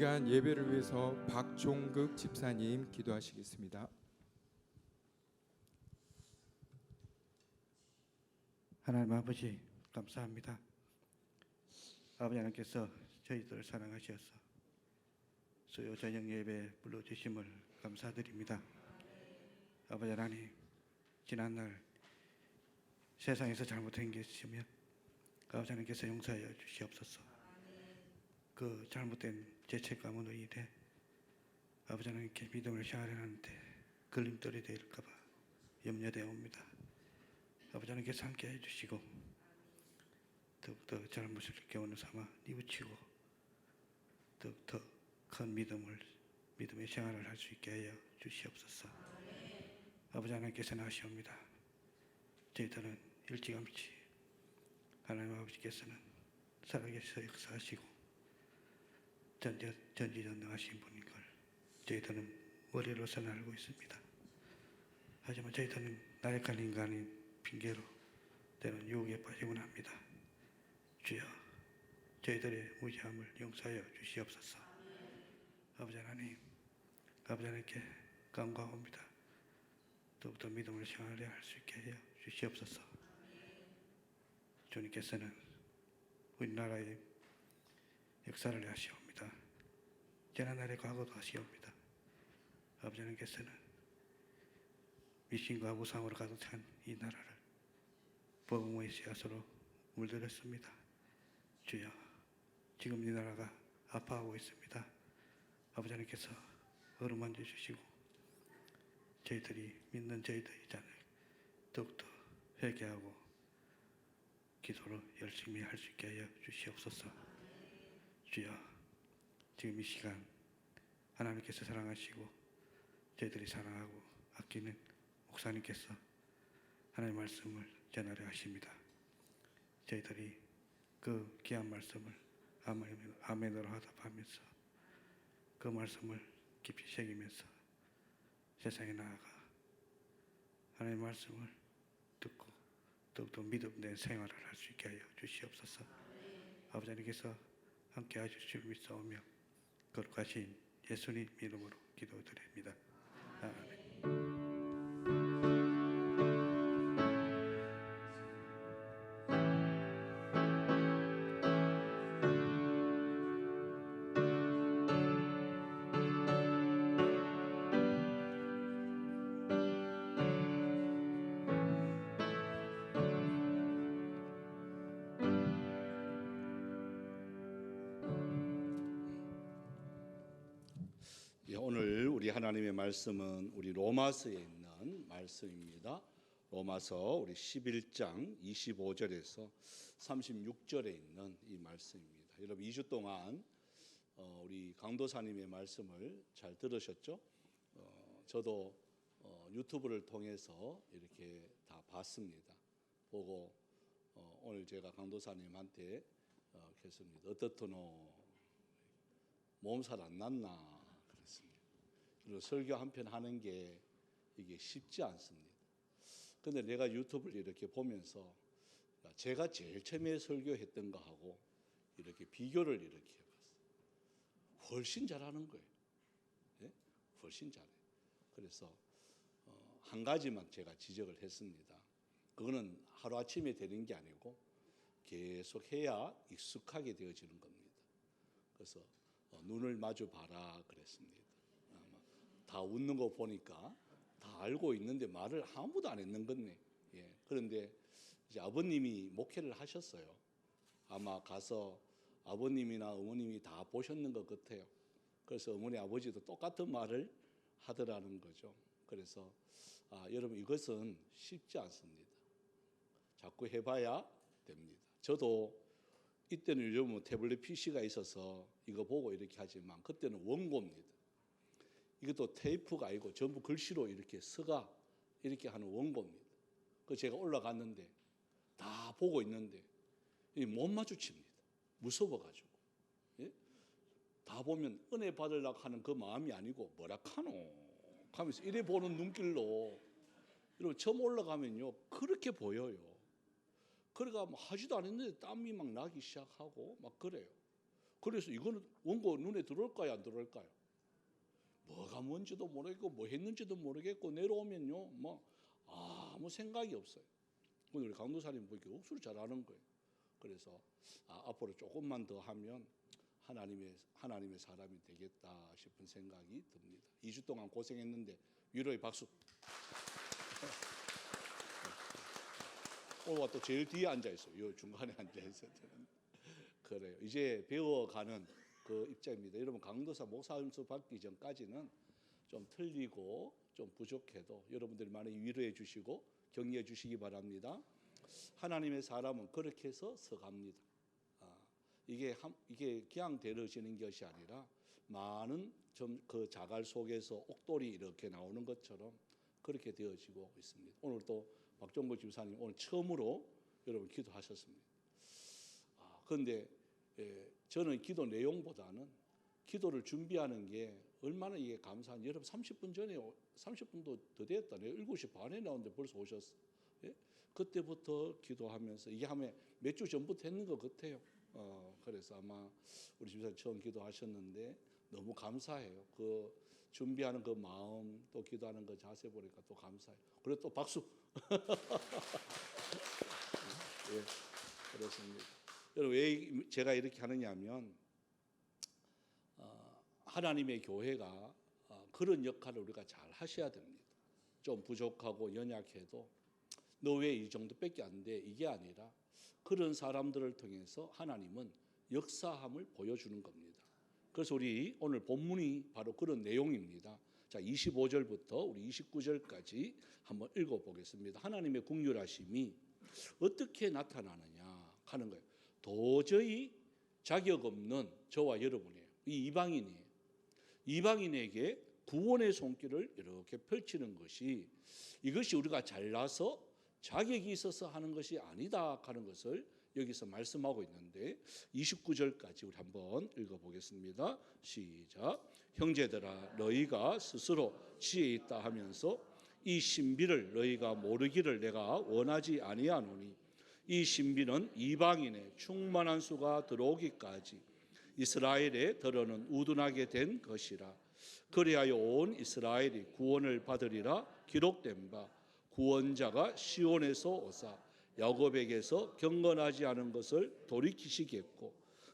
시간 예배를 위해서 박종극 집사님 기도하시겠습니다. 하나님 아버지 감사합니다. 아버지 하나님께서 저희들을 사랑하셔서 수요 저녁 예배 불러주심을 감사드립니다. 아버지 하나님, 지난날 세상에서 잘못한 게 있으면 아버지 하나님께서 용서하여 주시옵소서. 그 잘못된 죄책감으로 인해 아버지 하나님께 믿음을 향하려는데 걸림돌이 될까봐 염려되옵니다. 아버지 하나님께서 함께 해주시고 더욱더 잘못을 교훈을 삼아 뉘우치고 더욱더 큰 믿음의 생활을 할 수 있게 하여 주시옵소서. 아버지 하나님께서는 아시옵니다. 저희들은 일찌감치 하나님 아버지께서는 살아계셔 역사하시고 전지전능하신 분인 걸 저희들은 머리로서는 알고 있습니다. 하지만 저희들은 나약한 인간인 핑계로 때는 유혹에 빠지곤 합니다. 주여, 저희들의 무지함을 용서하여 주시옵소서. 아버지 하나님, 아버지 하나님께 간구하옵니다. 더욱더 믿음을 생활하려 할 수 있게 하여 주시옵소서. 주님께서는 우리나라의 역사를 하시옵니다. 지난날의 과거도 하시옵니다. 아버지 하나님께서는 미신과 우상으로 가득 찬 이 나라를 복음의 씨앗으로 물들였습니다. 주여, 지금 이 나라가 아파하고 있습니다. 아버지 하나님께서 어루만져 주시고 저희들이 믿는 저희들의 자녀 더욱더 회개하고 기도로 열심히 할 수 있게 하여 주시옵소서. 주여, 지금 이 시간 하나님께서 사랑하시고 저희들이 사랑하고 아끼는 목사님께서 하나님의 말씀을 전하려 하십니다. 저희들이 그 귀한 말씀을 아멘으로 화답하면서 그 말씀을 깊이 새기면서 세상에 나아가 하나님의 말씀을 듣고 더욱더 믿음된 생활을 할 수 있게 하여 주시옵소서. 아버지 하나님께서 함께 하실 믿사오며 거룩하신 예수님 이름으로 기도드립니다. 아멘. 오늘 우리 하나님의 말씀은 우리 로마서에 있는 말씀입니다. 로마서 우리 11장 25절에서 36절에 있는 이 말씀입니다. 여러분 2주 동안 우리 강도사님의 말씀을 잘 들으셨죠? 저도 유튜브를 통해서 이렇게 다 봤습니다. 보고 오늘 제가 강도사님한테 했습니다. 어떻더노? 몸살 안 났나? 그리고 설교 한 편 하는 게 이게 쉽지 않습니다. 근데 내가 유튜브를 이렇게 보면서 제가 제일 처음에 설교했던 거하고 이렇게 비교를 이렇게 해봤어요. 훨씬 잘하는 거예요. 네? 훨씬 잘해요. 그래서 한 가지만 제가 지적을 했습니다. 그거는 하루아침에 되는 게 아니고 계속 해야 익숙하게 되어지는 겁니다. 그래서 눈을 마주 봐라 그랬습니다. 다 웃는 거 보니까 다 알고 있는데 말을 아무도 안 했는 건네. 예. 그런데 이제 아버님이 목회를 하셨어요. 아마 가서 아버님이나 어머님이 다 보셨는 것 같아요. 그래서 어머니 아버지도 똑같은 말을 하더라는 거죠. 그래서 여러분 이것은 쉽지 않습니다. 자꾸 해봐야 됩니다. 저도 이때는 요즘 태블릿 PC가 있어서 이거 보고 이렇게 하지만 그때는 원고입니다. 이것도 테이프가 아니고 전부 글씨로 이렇게 서가 이렇게 하는 원고입니다. 그 제가 올라갔는데 다 보고 있는데 못 마주칩니다. 무서워가지고. 예? 다 보면 은혜 받으려고 하는 그 마음이 아니고 뭐라카노 하면서 이래 보는 눈길로 여러분 처음 올라가면요 그렇게 보여요. 그래가 뭐 하지도 않았는데 땀이 막 나기 시작하고 막 그래요. 그래서 이거는 원고 눈에 들어올까요, 안 들어올까요? 뭐가 뭔지도 모르겠고 뭐 했는지도 모르겠고 내려오면요, 뭐 아무 생각이 없어요. 근데 우리 강도사님 보니까 억수로 잘하는 거예요. 그래서 앞으로 조금만 더 하면 하나님의 사람이 되겠다 싶은 생각이 듭니다. 2주 동안 고생했는데 위로의 박수. 오늘 또 제일 뒤에 앉아 있어요. 요 중간에 앉아 있어요. 그래요. 이제 배워가는 그 입장입니다. 여러분 강도사 목사임수 받기 전까지는 좀 틀리고 좀 부족해도 여러분들이 많이 위로해 주시고 격려해 주시기 바랍니다. 하나님의 사람은 그렇게 해서 서갑니다. 이게 그냥 데려지는 것이 아니라 많은 그 자갈 속에서 옥돌이 이렇게 나오는 것처럼 그렇게 되어지고 있습니다. 오늘 또 박종국 집사님 오늘 처음으로 여러분 기도하셨습니다. 그런데 저는 기도 내용보다는 기도를 준비하는 게 얼마나 이게 감사한. 여러분 30분 전에 30분도 더 됐다네요. 7시 반에 나오는데 벌써 오셨어. 예? 그때부터 기도하면서 이게 하면 몇 주 전부터 했는 것 같아요. 그래서 아마 우리 집사님 처음 기도하셨는데 너무 감사해요. 그 준비하는 그 마음 또 기도하는 그 자세 보니까 또 감사해요. 그리고 또 박수. 예, 그렇습니다. 여러분 왜 제가 이렇게 하느냐면 하나님의 교회가 그런 역할을 우리가 잘 하셔야 됩니다. 좀 부족하고 연약해도 너 왜 이 정도밖에 안 돼? 이게 아니라 그런 사람들을 통해서 하나님은 역사함을 보여주는 겁니다. 그래서 우리 오늘 본문이 바로 그런 내용입니다. 자, 25절부터 우리 29절까지 한번 읽어보겠습니다. 하나님의 긍휼하심이 어떻게 나타나느냐 하는 거예요. 도저히 자격 없는 저와 여러분이에요. 이 이방인이에요. 이방인에게 구원의 손길을 이렇게 펼치는 것이 이것이 우리가 잘나서 자격이 있어서 하는 것이 아니다 하는 것을 여기서 말씀하고 있는데 29절까지 우리 한번 읽어보겠습니다. 시작. 형제들아 너희가 스스로 지혜 있다 하면서 이 신비를 너희가 모르기를 내가 원하지 아니하노니 이 신비는 이방인의 충만한 수가 들어오기까지 이스라엘에 더러는 우둔하게 된 것이라. 그리하여 온 이스라엘이 구원을 받으리라 기록된 바 구원자가 시온에서 오사 야곱에게서 경건하지 않은 것을 돌이키시겠고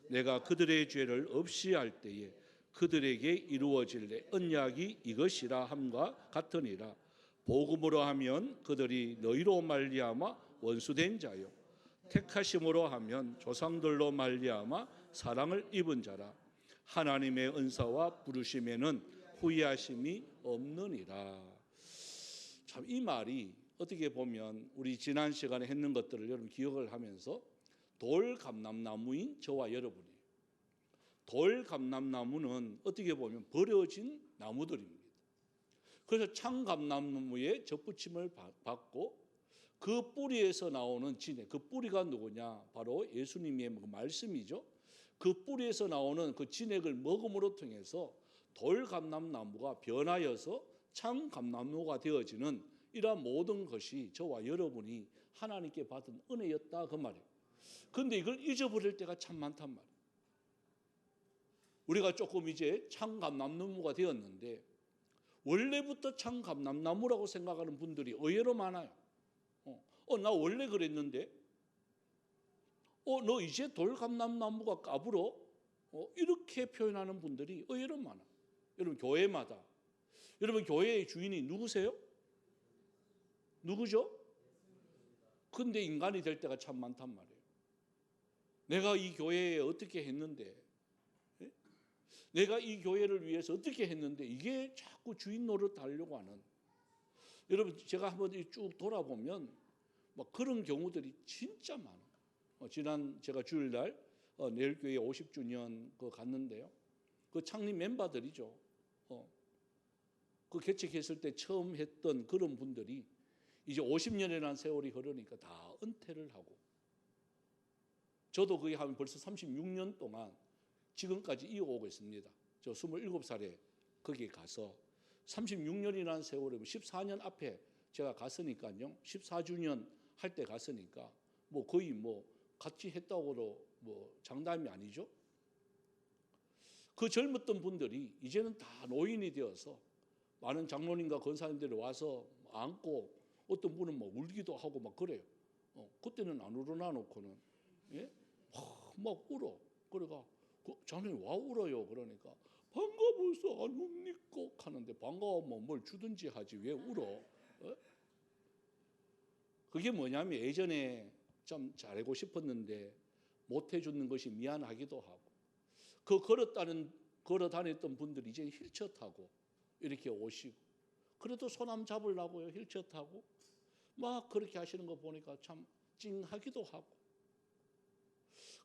내가 그들의 죄를 없이 할 때에 그들에게 이루어질 내 언약이 이것이라 함과 같으니라. 복음으로 하면 그들이 너희로 말미암아 원수된 자요 택하심으로 하면 조상들로 말미암아 사랑을 입은 자라. 하나님의 은사와 부르심에는 후회하심이 없느니라. 참 이 말이 어떻게 보면 우리 지난 시간에 했는 것들을 여러분 기억을 하면서 돌감람나무인 저와 여러분이 돌감람나무는 어떻게 보면 버려진 나무들입니다. 그래서 참감람나무에 접붙임을 받고 그 뿌리에서 나오는 진액, 그 뿌리가 누구냐? 바로 예수님의 말씀이죠. 그 뿌리에서 나오는 그 진액을 먹음으로 통해서 돌감람나무가 변하여서 참감람나무가 되어지는 이러한 모든 것이 저와 여러분이 하나님께 받은 은혜였다 그 말이에요. 그런데 이걸 잊어버릴 때가 참 많단 말이에요. 우리가 조금 이제 참감람나무가 되었는데 원래부터 참감람나무라고 생각하는 분들이 의외로 많아요. 나 원래 그랬는데 너 이제 돌감람나무가 까불어? 이렇게 표현하는 분들이 의외로 많아요. 여러분 교회마다 여러분 교회의 주인이 누구세요? 누구죠? 근데 인간이 될 때가 참 많단 말이에요. 내가 이 교회에 어떻게 했는데 내가 이 교회를 위해서 어떻게 했는데 이게 자꾸 주인 노릇 하려고 하는. 여러분 제가 한번 쭉 돌아보면 막 그런 경우들이 진짜 많아요. 지난 제가 주일날 내일교회 50주년 갔는데요. 그 창립 멤버들이죠. 그 개척했을 때 처음 했던 그런 분들이 이제 50년이라는 세월이 흐르니까 다 은퇴를 하고 저도 거기 하면 벌써 36년 동안 지금까지 이어오고 있습니다. 저 27살에 거기에 가서 36년이라는 세월에 14년 앞에 제가 갔으니까요. 14주년 할 때 갔으니까 뭐 거의 뭐 같이 했다고도 뭐 장담이 아니죠. 그 젊었던 분들이 이제는 다 노인이 되어서 많은 장로님과 권사님들이 와서 안고 어떤 분은 막 울기도 하고 막 그래요. 그때는 안 울어나 놓고는 예? 막 울어. 그래가 자네는 와 울어요. 그러니까 반가워서 안 웁니까? 하는데 반가우면 뭘 주든지 하지 왜 울어? 그게 뭐냐면 예전에 좀 잘하고 싶었는데 못 해주는 것이 미안하기도 하고 그 걸어 다녔던 분들이 이제 휠체어 타고 이렇게 오시고 그래도 소남 잡으려고요 휠체어 타고 막 그렇게 하시는 거 보니까 참 찡하기도 하고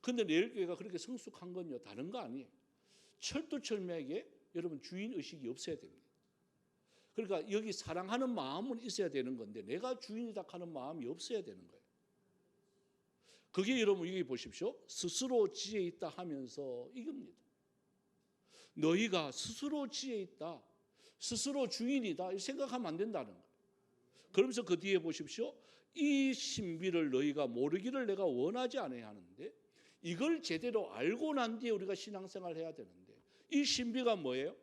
근데 내일교회가 그렇게 성숙한 건요 다른 거 아니에요. 철두철미하게 여러분 주인의식이 없어야 됩니다. 그러니까 여기 사랑하는 마음은 있어야 되는 건데 내가 주인이다 하는 마음이 없어야 되는 거예요. 그게 여러분 여기 보십시오. 스스로 지혜 있다 하면서 이겁니다. 너희가 스스로 지혜 있다, 스스로 주인이다 이렇게 생각하면 안 된다는 거예요. 그러면서 그 뒤에 보십시오. 이 신비를 너희가 모르기를 내가 원하지 않아야 하는데 이걸 제대로 알고 난 뒤에 우리가 신앙생활을 해야 되는데 이 신비가 뭐예요?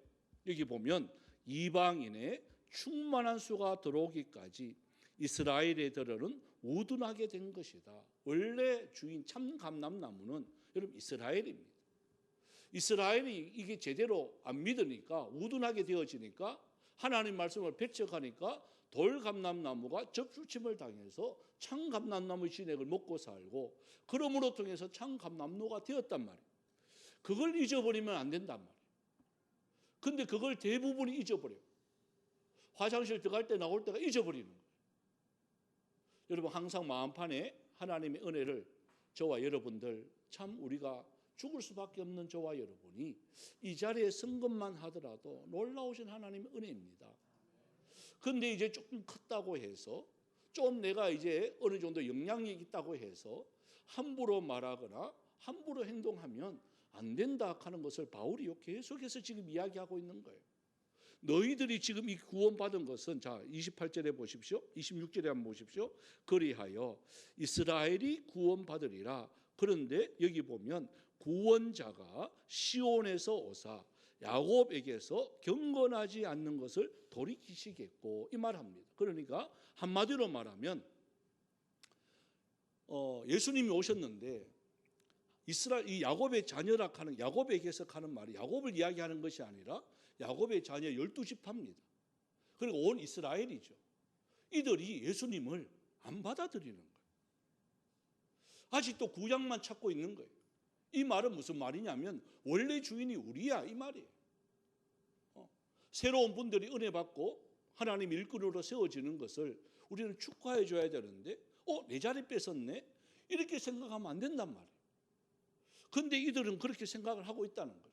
여기 보면 이방인의 충만한 수가 들어오기까지 이스라엘애들은 우둔하게 된 것이다. 원래 주인 참 감람나무는 여러분 이스라엘입니다. 이스라엘이 이게 제대로 안 믿으니까 우둔하게 되어지니까 하나님 말씀을 배척하니까 돌감람나무가 적주침을 당해서 창감람나무의 진액을 먹고 살고 그러므로 통해서 창감람나무가 되었단 말이에요. 그걸 잊어버리면 안 된단 말이에요. 근데 그걸 대부분이 잊어버려요. 화장실 들어갈 때 나올 때가 잊어버리는 거예요. 여러분 항상 마음판에 하나님의 은혜를 저와 여러분들 참 우리가 죽을 수밖에 없는 저와 여러분이 이 자리에 선 것만 하더라도 놀라우신 하나님의 은혜입니다. 근데 이제 조금 컸다고 해서 좀 내가 이제 어느 정도 영향력이 있다고 해서 함부로 말하거나 함부로 행동하면 안 된다 하는 것을 바울이 계속해서 지금 이야기하고 있는 거예요. 너희들이 지금 이 구원받은 것은 자 28절에 보십시오. 26절에 한번 보십시오. 그리하여 이스라엘이 구원받으리라. 그런데 여기 보면 구원자가 시온에서 오사 야곱에게서 경건하지 않는 것을 돌이키시겠고 이 말합니다. 그러니까 한마디로 말하면 예수님이 오셨는데 이스라엘 이 야곱의 자녀라 하는 야곱에게서 하는 말이 야곱을 이야기하는 것이 아니라 야곱의 자녀 12지파입니다. 그리고 온 이스라엘이죠. 이들이 예수님을 안 받아들이는 거예요. 아직도 구약만 찾고 있는 거예요. 이 말은 무슨 말이냐면 원래 주인이 우리야 이 말이에요. 새로운 분들이 은혜 받고 하나님 일꾼으로 세워지는 것을 우리는 축하해 줘야 되는데 내 자리 뺏었네 이렇게 생각하면 안 된단 말이에요. 근데 이들은 그렇게 생각을 하고 있다는 거죠.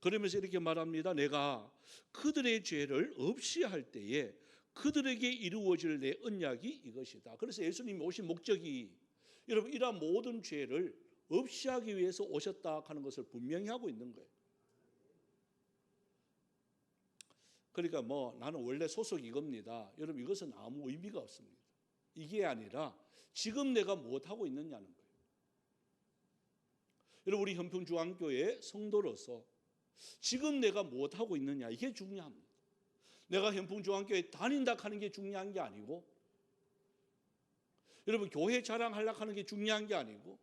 그러면서 이렇게 말합니다. 내가 그들의 죄를 없이 할 때에 그들에게 이루어질 내 언약이 이것이다. 그래서 예수님이 오신 목적이 여러분 이러한 모든 죄를 없이 하기 위해서 오셨다 하는 것을 분명히 하고 있는 거예요. 그러니까 나는 원래 소속 이겁니다. 여러분 이것은 아무 의미가 없습니다. 이게 아니라 지금 내가 무엇하고 있느냐는 거예요. 여러분 우리 현평중앙교회 성도로서 지금 내가 무엇하고 있느냐 이게 중요합니다. 내가 현풍중앙교회 다닌다 하는 게 중요한 게 아니고 여러분 교회 자랑하려고 하는 게 중요한 게 아니고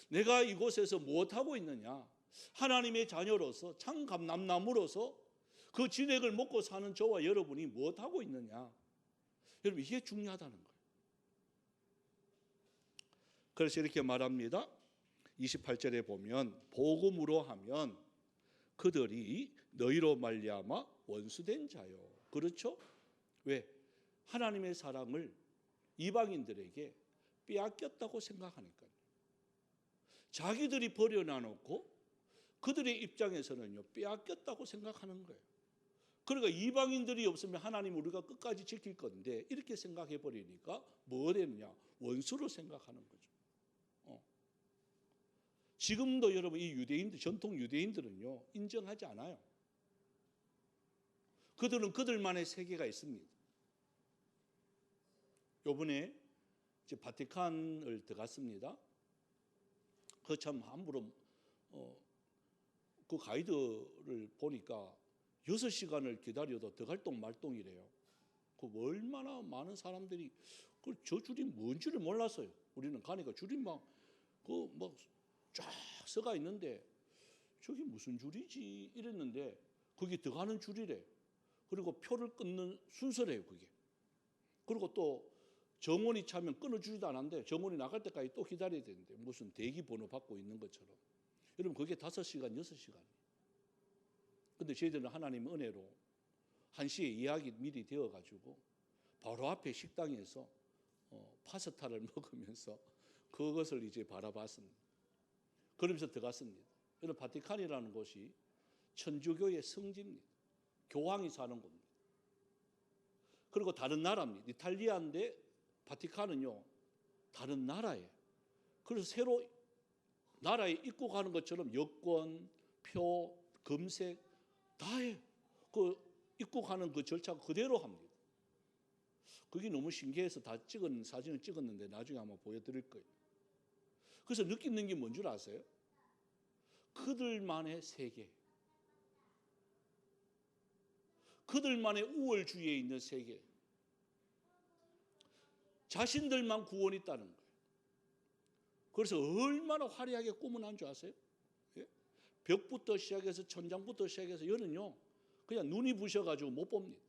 내가 이곳에서 무엇하고 있느냐 하나님의 자녀로서 창감람나무로서 그 진액을 먹고 사는 저와 여러분이 무엇하고 있느냐 여러분 이게 중요하다는 거예요. 그래서 이렇게 말합니다. 28절에 보면 복음으로 하면 그들이 너희로 말미암아 원수된 자요. 그렇죠? 왜? 하나님의 사랑을 이방인들에게 빼앗겼다고 생각하니까요. 자기들이 버려놔놓고 그들의 입장에서는요 빼앗겼다고 생각하는 거예요. 그러니까 이방인들이 없으면 하나님 우리가 끝까지 지킬 건데 이렇게 생각해 버리니까 뭐 되느냐? 원수로 생각하는 거죠. 지금도 여러분 이 유대인들 전통 유대인들은요 인정하지 않아요. 그들은 그들만의 세계가 있습니다. 요번에 이제 바티칸을 들어갔습니다. 그 참 함부로 그 가이드를 보니까 6시간을 기다려도 더갈동 말동이래요. 그 얼마나 많은 사람들이 저 줄이 뭔지를 몰랐어요. 우리는 가니까 줄이 쫙 서가 있는데 저게 무슨 줄이지 이랬는데 그게 들어가는 줄이래. 그리고 표를 끊는 순서래요, 그게. 그리고 또 정원이 차면 끊어주지도 않았는데 정원이 나갈 때까지 또 기다려야 되는데 무슨 대기 번호 받고 있는 것처럼. 여러분 그게 5시간, 6시간. 근데 저희들은 하나님의 은혜로 1시에 예약이 미리 되어가지고 바로 앞에 식당에서 파스타를 먹으면서 그것을 이제 바라봤습니다. 그러면서 들어갔습니다. 여러분 바티칸이라는 곳이 천주교의 성지입니다. 교황이 사는 곳입니다. 그리고 다른 나라입니다. 이탈리아인데 바티칸은요 다른 나라예요. 그래서 새로 나라에 입국하는 것처럼 여권, 표, 검색 다 해요. 그 입국하는 그 절차 그대로 합니다. 그게 너무 신기해서 다 찍은 사진을 찍었는데 나중에 한번 보여드릴 거예요. 그래서 느끼는 게 뭔 줄 아세요? 그들만의 세계, 그들만의 우월주의에 있는 세계, 자신들만 구원이 있다는 거예요. 그래서 얼마나 화려하게 꾸며난 줄 아세요? 예? 벽부터 시작해서 천장부터 시작해서 여는요 그냥 눈이 부셔가지고 못 봅니다.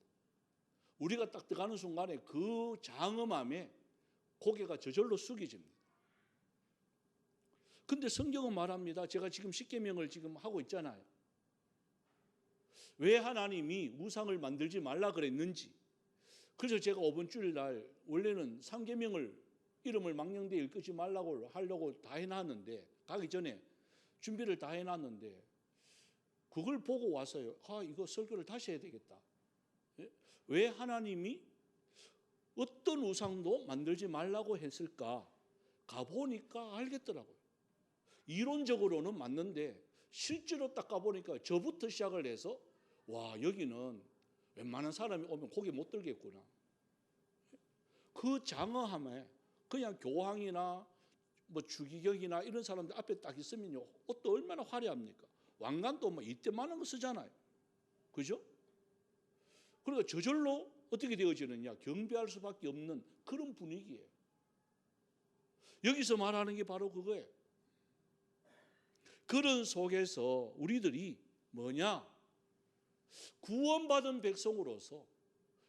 우리가 딱 들어가는 순간에 그 장엄함에 고개가 저절로 숙여집니다. 근데 성경은 말합니다. 제가 지금 십계명을 지금 하고 있잖아요. 왜 하나님이 우상을 만들지 말라 그랬는지. 그래서 제가 이번 주일날 원래는 3계명을 이름을 망령되이 읽지 말라고 하려고 다 해놨는데 가기 전에 준비를 다 해놨는데 그걸 보고 와서요. 이거 설교를 다시 해야 되겠다. 왜 하나님이 어떤 우상도 만들지 말라고 했을까? 가보니까 알겠더라고요. 이론적으로는 맞는데 실제로 딱 가보니까 저부터 시작을 해서 와 여기는 웬만한 사람이 오면 고개 못 들겠구나. 그 장엄함에 그냥 교황이나 뭐 주기경이나 이런 사람들 앞에 딱 있으면요 옷도 얼마나 화려합니까? 왕관도 뭐 이때만한 거 쓰잖아요. 그죠? 그러니까 저절로 어떻게 되어지느냐 경배할 수밖에 없는 그런 분위기예요. 여기서 말하는 게 바로 그거예요. 그런 속에서 우리들이 뭐냐? 구원받은 백성으로서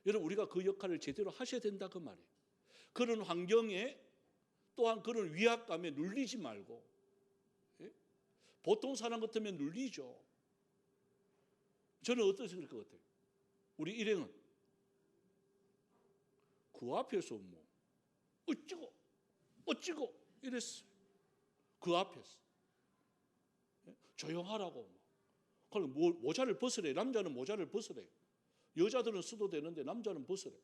여러분 우리가 그 역할을 제대로 하셔야 된다 그 말이에요. 그런 환경에 또한 그런 위압감에 눌리지 말고 예? 보통 사람 같으면 눌리죠. 저는 어떠실 것 같아요? 우리 일행은 그 앞에서 뭐 어찌고 이랬어요. 그 앞에서 조용하라고 그럼 모자를 벗으래. 남자는 모자를 벗으래. 여자들은 써도 되는데 남자는 벗으래.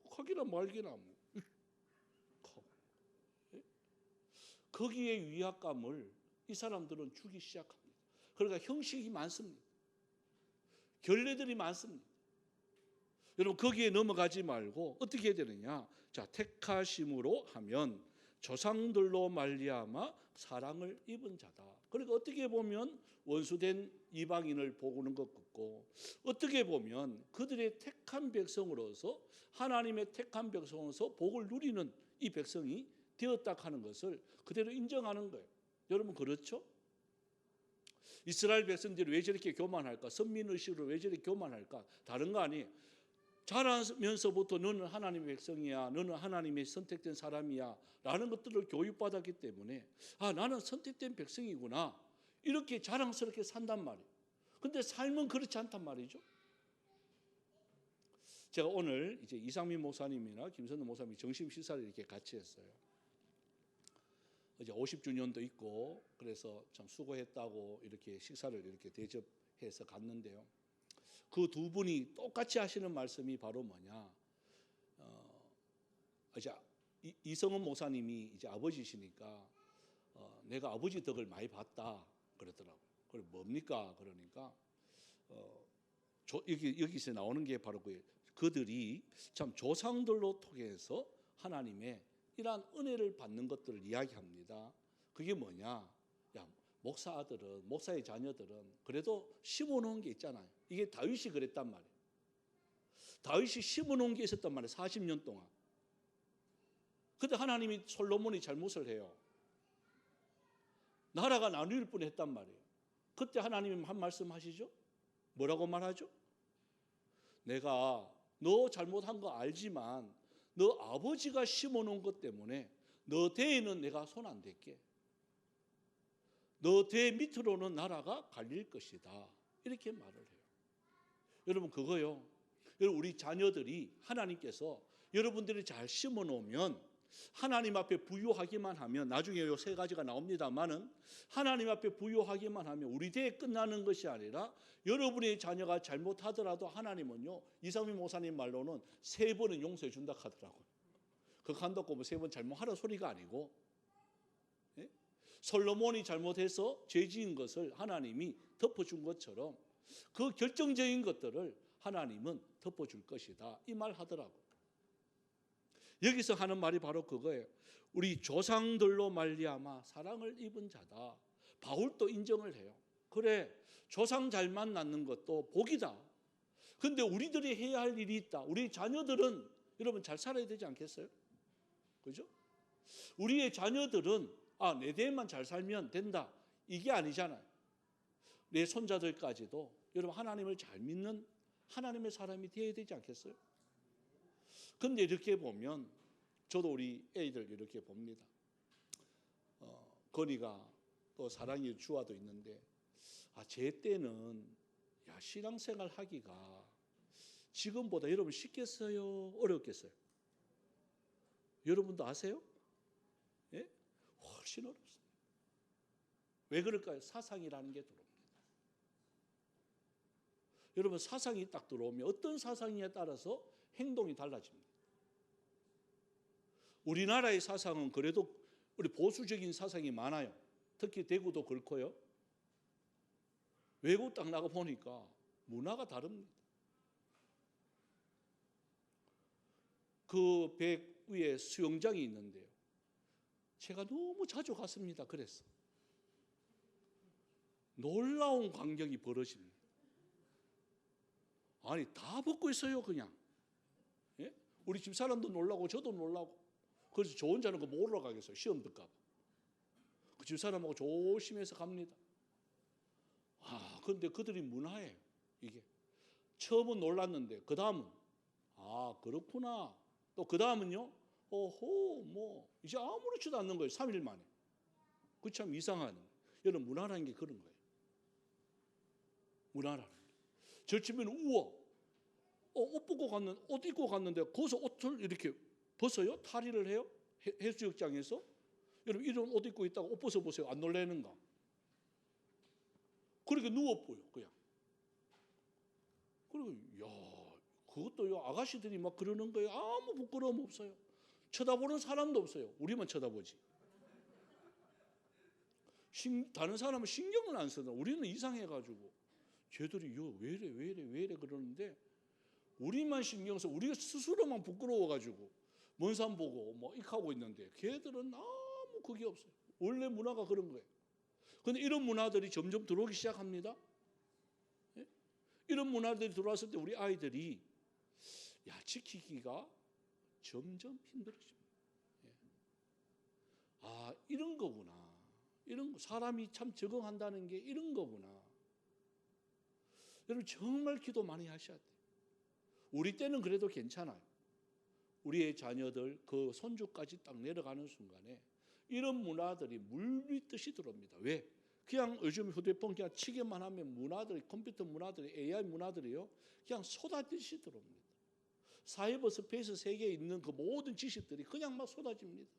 하기나 말기나 뭐. 거기에 위압감을 이 사람들은 주기 시작합니다. 그러니까 형식이 많습니다. 결례들이 많습니다. 여러분 거기에 넘어가지 말고 어떻게 해야 되느냐? 자, 택하심으로 하면 조상들로 말미암아 사랑을 입은 자다. 그러니까 어떻게 보면 원수된 이방인을 보는 것 같고 어떻게 보면 그들의 택한 백성으로서 하나님의 택한 백성으로서 복을 누리는 이 백성이 되었다 하는 것을 그대로 인정하는 거예요. 여러분 그렇죠? 이스라엘 백성들이 왜 저렇게 교만할까? 선민의식으로 왜 저렇게 교만할까? 다른 거 아니에요. 자라면서부터 너는 하나님의 백성이야, 너는 하나님의 선택된 사람이야 라는 것들을 교육받았기 때문에 나는 선택된 백성이구나 이렇게 자랑스럽게 산단 말이에요. 근데 삶은 그렇지 않단 말이죠. 제가 오늘 이제 이상민 목사님이나 김선우 목사님이 점심 식사를 이렇게 같이 했어요. 이제 50주년도 있고 그래서 참 수고했다고 이렇게 식사를 이렇게 대접해서 갔는데요. 그 두 분이 똑같이 하시는 말씀이 바로 뭐냐? 이제 이성은 목사님이 이제 아버지시니까 내가 아버지 덕을 많이 봤다 그러더라고요. 그래 뭡니까? 그러니까 여기서 나오는 게 바로 그들이 참 조상들로 통해서 하나님의 이러한 은혜를 받는 것들을 이야기합니다. 그게 뭐냐? 목사 아들은, 목사의 자녀들은 그래도 심어놓은 게 있잖아요. 이게 다윗이 그랬단 말이에요. 다윗이 심어놓은 게 있었단 말이에요. 40년 동안. 근데 하나님이 솔로몬이 잘못을 해요. 나라가 나눌 뻔했단 말이에요. 그때 하나님이 한 말씀 하시죠? 뭐라고 말하죠? 내가 너 잘못한 거 알지만 너 아버지가 심어놓은 것 때문에 너 대에는 내가 손 안 댈게. 너 대 밑으로는 나라가 갈릴 것이다. 이렇게 말을 해요. 여러분 그거요. 여러분 우리 자녀들이 하나님께서 여러분들이 잘 심어놓으면 하나님 앞에 부유하기만 하면 나중에 요 세 가지가 나옵니다만은 하나님 앞에 부유하기만 하면 우리 대에 끝나는 것이 아니라 여러분의 자녀가 잘못하더라도 하나님은요 이상민 목사님 말로는 3번은 용서해 준다 하더라고요. 그거 한다고 뭐 3번 잘못하라 소리가 아니고 예? 솔로몬이 잘못해서 죄 지은 것을 하나님이 덮어준 것처럼 그 결정적인 것들을 하나님은 덮어줄 것이다 이 말 하더라고요. 여기서 하는 말이 바로 그거예요. 우리 조상들로 말미암아 사랑을 입은 자다. 바울도 인정을 해요. 그래 조상 잘 만나는 것도 복이다. 근데 우리들이 해야 할 일이 있다. 우리 자녀들은 여러분 잘 살아야 되지 않겠어요? 그죠? 우리의 자녀들은 내 대만 잘 살면 된다. 이게 아니잖아요. 내 손자들까지도 여러분 하나님을 잘 믿는 하나님의 사람이 되어야 되지 않겠어요? 근데 이렇게 보면 저도 우리 애들 이렇게 봅니다. 건이가 또 사랑의 주아도 있는데 제 때는 신앙생활 하기가 지금보다 여러분 쉽겠어요? 어렵겠어요? 여러분도 아세요? 예? 훨씬 어렵습니다. 왜 그럴까요? 사상이라는 게 들어옵니다. 여러분 사상이 딱 들어오면 어떤 사상에 따라서 행동이 달라집니다. 우리나라의 사상은 그래도 우리 보수적인 사상이 많아요. 특히 대구도 그렇고요. 외국 딱 나가 보니까 문화가 다릅니다. 그 백 위에 수영장이 있는데요. 제가 너무 자주 갔습니다. 그래서 놀라운 광경이 벌어집니다. 아니 다 벗고 있어요 그냥. 예? 우리 집사람도 놀라고 저도 놀라고. 그래서 저 혼자는 못 올라가겠어요. 시험 들까 봐. 그 집사람하고 조심해서 갑니다. 그런데 그들이 문화예요. 이게 처음은 놀랐는데 그 다음은 그렇구나. 또 그 다음은요. 이제 아무렇지도 않는 거예요. 3일 만에. 그 참 이상한. 여러분 문화라는 게 그런 거예요. 문화라는 게. 절치면 우와. 옷 입고 갔는데 거기서 옷을 이렇게 벗어요? 탈의를 해요? 해수욕장에서? 여러분 이런 옷 입고 있다가 옷 벗어보세요. 안 놀라는가? 그렇게 누워보여 그냥. 그리고 그것도요 아가씨들이 막 그러는 거예요. 아무 부끄러움 없어요. 쳐다보는 사람도 없어요. 우리만 쳐다보지. 다른 사람은 신경을 안 쓰나. 우리는 이상해가지고 쟤들이 왜 이래 그러는데 우리만 신경 써. 우리가 스스로만 부끄러워가지고 먼 산 보고 이렇게 하고 있는데 걔들은 아무 그게 없어요. 원래 문화가 그런 거예요. 그런데 이런 문화들이 점점 들어오기 시작합니다. 예? 이런 문화들이 들어왔을 때 우리 아이들이 지키기가 점점 힘들어집니다. 예. 이런 거구나. 이런 사람이 참 적응한다는 게 이런 거구나. 여러분 정말 기도 많이 하셔야 돼요. 우리 때는 그래도 괜찮아요. 우리의 자녀들 그 손주까지 딱 내려가는 순간에 이런 문화들이 물밀듯이 들어옵니다. 왜? 그냥 요즘 휴대폰 그냥 치기만 하면 문화들이 컴퓨터 문화들이 AI 문화들이요 그냥 쏟아지듯이 들어옵니다. 사이버 스페이스 세계에 있는 그 모든 지식들이 그냥 막 쏟아집니다.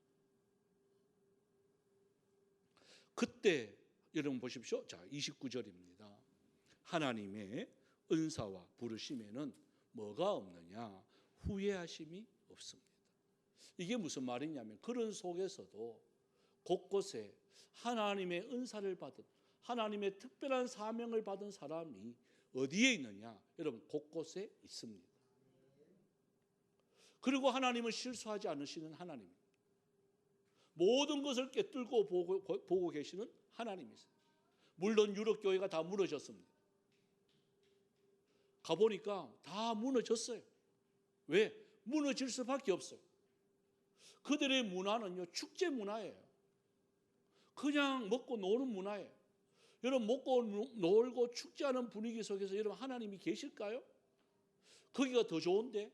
그때 여러분 보십시오. 자 29절입니다. 하나님의 은사와 부르심에는 뭐가 없느냐? 후회하심이 없습니다. 이게 무슨 말이냐면 그런 속에서도 곳곳에 하나님의 은사를 받은 하나님의 특별한 사명을 받은 사람이 어디에 있느냐? 여러분 곳곳에 있습니다. 그리고 하나님은 실수하지 않으시는 하나님입니다. 모든 것을 꿰뚫고 보고 계시는 하나님이세요. 물론 유럽 교회가 다 무너졌습니다. 가보니까 다 무너졌어요. 왜? 무너질 수밖에 없어요. 그들의 문화는요, 축제 문화예요. 그냥 먹고 노는 문화예요. 여러분, 먹고 놀고 축제하는 분위기 속에서 여러분 하나님이 계실까요? 거기가 더 좋은데?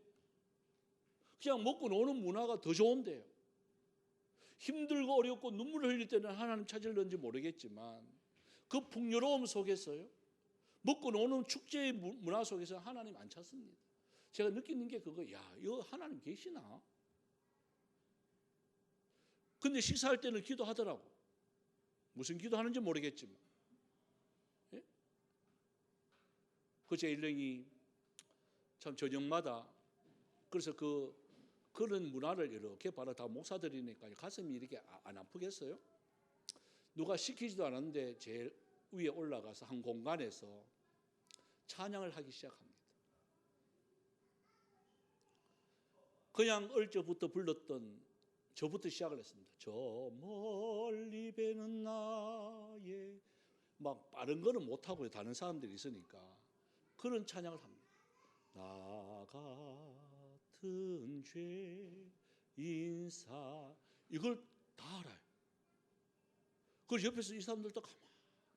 그냥 먹고 노는 문화가 더 좋은데요. 힘들고 어렵고 눈물을 흘릴 때는 하나님 찾을는지 모르겠지만 그 풍요로움 속에서요, 먹고 노는 축제의 문화 속에서 하나님 안 찾습니다. 제가 느끼는 게 그거, 야, 이거 하나님 계시나? 근데 식사할 때는 기도하더라고. 무슨 기도하는지 모르겠지만. 예? 제 일령이 참 저녁마다 그래서 그런 문화를 이렇게 바로 다 목사들이니까 가슴이 이렇게 안 아프겠어요? 누가 시키지도 않았는데 제일 위에 올라가서 한 공간에서 찬양을 하기 시작합니다. 그냥 얼저부터 불렀던 저부터 시작을 했습니다. 저 멀리 배는 나의, 막 빠른 거는 못하고요. 다른 사람들이 있으니까. 그런 찬양을 합니다. 나 같은 죄인사, 이걸 다 알아요. 그래서 옆에서 이 사람들도 가만히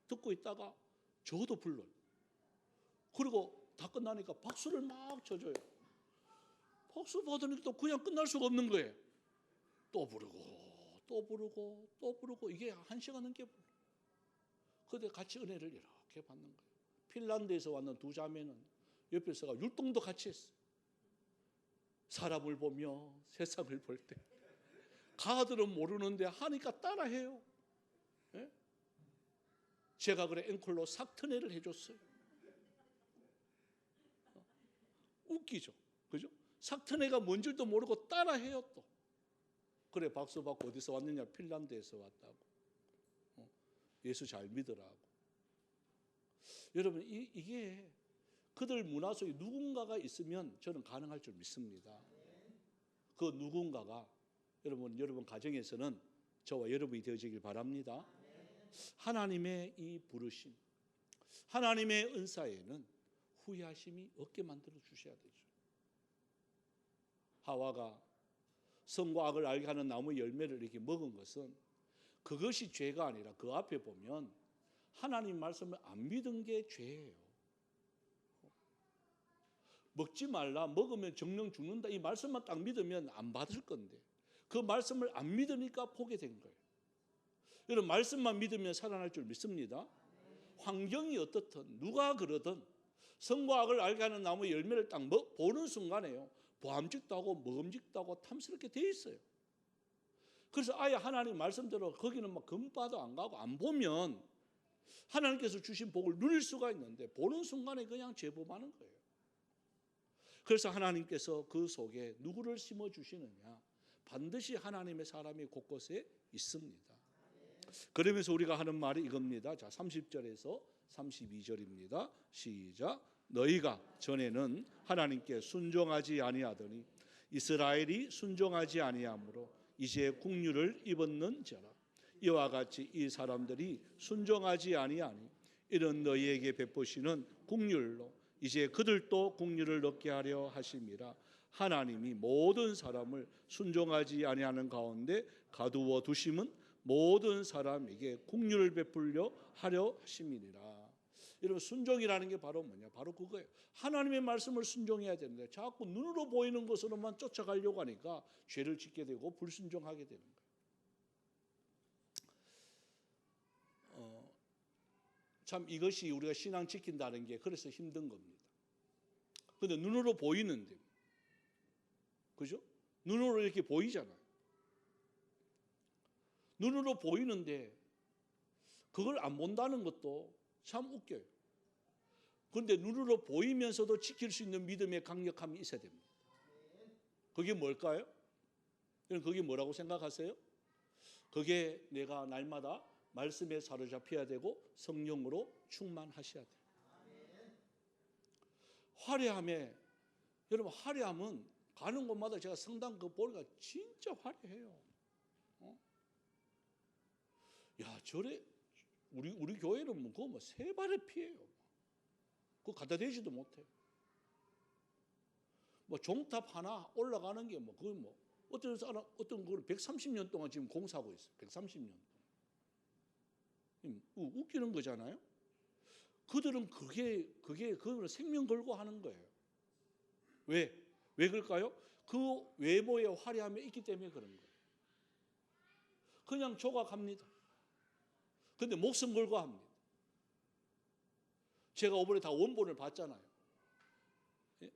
듣고 있다가 저도 불러요. 그리고 다 끝나니까 박수를 막 쳐줘요. 박수 받으니까 또 그냥 끝날 수가 없는 거예요. 또 부르고 또 부르고 또 부르고, 이게 1시간 넘게 부르고. 그때 같이 은혜를 이렇게 받는 거예요. 핀란드에서 왔는 두 자매는 옆에서가 율동도 같이 했어요. 사람을 보며 세상을 볼 때. 가들은 모르는데 하니까 따라해요. 예? 제가 그래 앵콜로 삭트네를 해줬어요. 웃기죠, 그죠? 삭트네가 뭔 줄도 모르고 따라해요 또. 그래 박수 받고 어디서 왔느냐? 핀란드에서 왔다고. 예수 잘 믿으라고. 여러분, 이게 그들 문화 속에 누군가가 있으면 저는 가능할 줄 믿습니다. 그 누군가가 여러분 가정에서는 저와 여러분이 되어지길 바랍니다. 하나님의 이 부르심, 하나님의 은사에는 후회하심이 없게 만들어 주셔야 되죠. 하와가 선과 악을 알게 하는 나무 열매를 이렇게 먹은 것은 그것이 죄가 아니라 그 앞에 보면 하나님 말씀을 안 믿은 게 죄예요. 먹지 말라, 먹으면 정령 죽는다, 이 말씀만 딱 믿으면 안 받을 건데 그 말씀을 안 믿으니까 보게 된 거예요. 여러분, 말씀만 믿으면 살아날 줄 믿습니다. 환경이 어떻든 누가 그러든 선과 악을 알게 하는 나무 열매를 딱 보는 순간에요, 보암직도 하고 먹음직도 하고 탐스럽게 돼 있어요. 그래서 아예 하나님 말씀대로 거기는 막 금바도 안 가고 안 보면 하나님께서 주신 복을 누릴 수가 있는데 보는 순간에 그냥 제법하는 거예요. 그래서 하나님께서 그 속에 누구를 심어주시느냐? 반드시 하나님의 사람이 곳곳에 있습니다. 그러면서 우리가 하는 말이 이겁니다. 자, 30절에서 32절입니다. 시작. 너희가 전에는 하나님께 순종하지 아니하더니 이스라엘이 순종하지 아니하므로 이제 국류를 입었는지라. 이와 같이 이 사람들이 순종하지 아니하니 이런 너희에게 베푸시는 국률로 이제 그들도 국류를 얻게 하려 하심이라. 하나님이 모든 사람을 순종하지 아니하는 가운데 가두어 두심은 모든 사람에게 국류를 베풀려 하려 하심이니라. 여러분, 순종이라는 게 바로 뭐냐? 바로 그거예요. 하나님의 말씀을 순종해야 되는데 자꾸 눈으로 보이는 것으로만 쫓아가려고 하니까 죄를 짓게 되고 불순종하게 되는 거예요. 참 이것이 우리가 신앙 지킨다는 게 그래서 힘든 겁니다. 근데 눈으로 보이는데, 그죠? 눈으로 이렇게 보이잖아요. 눈으로 보이는데 그걸 안 본다는 것도 참 웃겨요. 그런데 눈으로 보이면서도 지킬 수 있는 믿음의 강력함이 있어야 됩니다. 그게 뭘까요? 그게 뭐라고 생각하세요? 그게 내가 날마다 말씀에 사로잡혀야 되고 성령으로 충만하셔야 돼요. 화려함에, 여러분 화려함은 가는 곳마다 제가 성당 그 보니까 진짜 화려해요. 야, 저래 우리 교회는 뭐 그거 뭐 세 발의 피해요. 그거 갖다 대지도 못해. 뭐 종탑 하나 올라가는 게 뭐 그거 뭐 어떤 사람 어떤 걸 130년 동안 지금 공사하고 있어요. 130년 동안. 웃기는 거잖아요. 그들은 그거는 생명 걸고 하는 거예요. 왜 그럴까요? 그 외모의 화려함이 있기 때문에 그런 거예요. 그냥 조각합니다. 근데 목숨 걸고 합니다. 제가 이번에 다 원본을 봤잖아요. 예?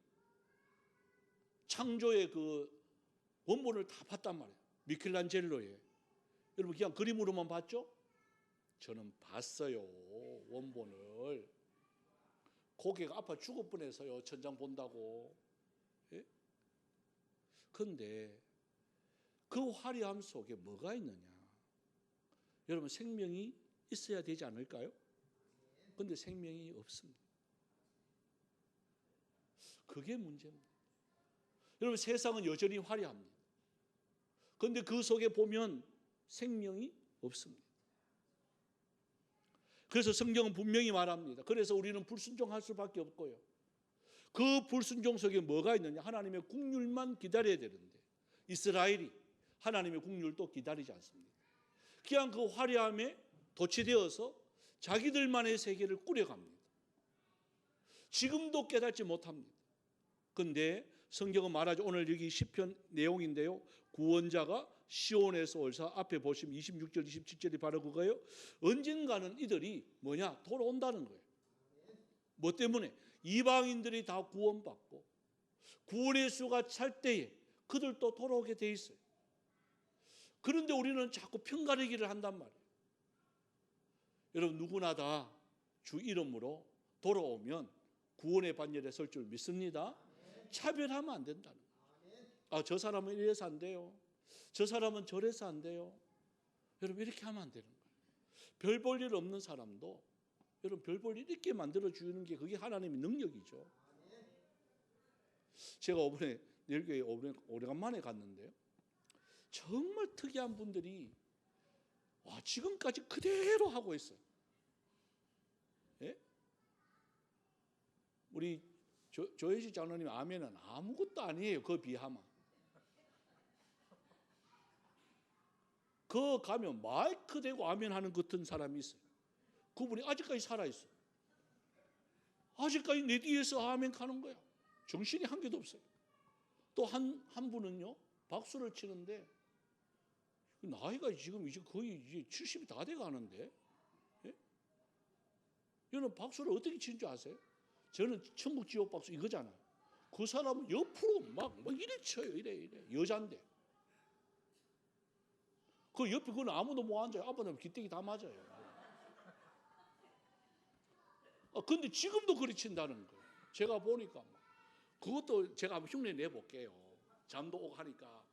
창조의 그 원본을 다 봤단 말이에요. 미켈란젤로의. 여러분 그냥 그림으로만 봤죠? 저는 봤어요. 원본을. 고개가 아파 죽을 뻔해서요. 천장 본다고. 예? 그런데 그 화려함 속에 뭐가 있느냐? 여러분 생명이 있어야 되지 않을까요? 그런데 생명이 없습니다. 그게 문제입니다. 여러분 세상은 여전히 화려합니다. 그런데 그 속에 보면 생명이 없습니다. 그래서 성경은 분명히 말합니다. 그래서 우리는 불순종할 수밖에 없고요. 그 불순종 속에 뭐가 있느냐? 하나님의 국률만 기다려야 되는데 이스라엘이 하나님의 국률도 기다리지 않습니다. 그냥 그 화려함에 도취되어서 자기들만의 세계를 꾸려갑니다. 지금도 깨닫지 못합니다. 그런데 성경은 말하죠. 오늘 여기 시편 내용인데요. 구원자가 시온에서 올사 앞에 보시면 26절 27절이 바로 그거예요. 언젠가는 이들이 뭐냐? 돌아온다는 거예요. 뭐 때문에? 이방인들이 다 구원받고 구원의 수가 찰 때에 그들도 돌아오게 돼 있어요. 그런데 우리는 자꾸 편가르기를 한단 말이에요. 여러분 누구나 다 주 이름으로 돌아오면 구원의 반열에 설 줄 믿습니다. 차별하면 안 된다는 거예요. 아, 저 사람은 이래서 안 돼요. 저 사람은 저래서 안 돼요. 여러분 이렇게 하면 안 되는 거예요. 별 볼 일 없는 사람도 여러분 별 볼 일 있게 만들어 주는 게 그게 하나님의 능력이죠. 제가 이번에 내일교회 오래간만에 갔는데요. 정말 특이한 분들이 지금까지 그대로 하고 있어요. 예? 우리 조혜시 장로님 아멘은 아무것도 아니에요. 그거 비하면. 그 가면 마이크 대고 아멘하는 같은 사람이 있어요. 그분이 아직까지 살아있어요. 아직까지 내 뒤에서 아멘 하는 거야. 정신이 한 개도 없어요. 또 한 분은요 박수를 치는데 나이가 지금 이제 거의 이제 70이 다 돼 가는데, 예? 여러분 박수를 어떻게 치는 줄 아세요? 저는 천국 지옥 박수 이거잖아요. 그 사람은 옆으로 막 이래 쳐요. 이래 여잔데. 그 옆에 그건 아무도 못 앉아요. 아빠는 기대기 다 맞아요. 근데 지금도 그리 친다는 거예요. 제가 보니까 그것도 제가 한번 흉내 내볼게요. 잠도 오고 하니까.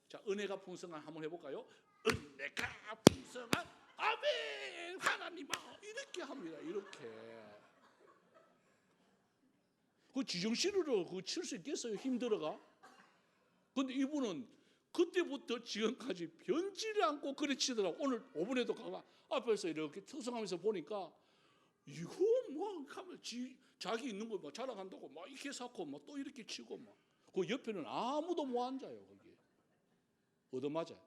자, 은혜가 풍성한 한번 해볼까요? 은혜가 풍성한 아멘 하나님아 이렇게 합니다. 이렇게. 그 지정신으로 그거 칠 수 있겠어요? 힘들어가. 근데 이분은 그때부터 지금까지 변치를 않고 그래 치더라고. 오늘 5분에도 가가 앞에서 이렇게 특성하면서 보니까 이거 뭐 하면 자기 있는 거 막 자랑한다고 막 이렇게 쌓고 막 또 이렇게 치고 막. 그 옆에는 아무도 못 앉아요. 거기 얻어맞아요.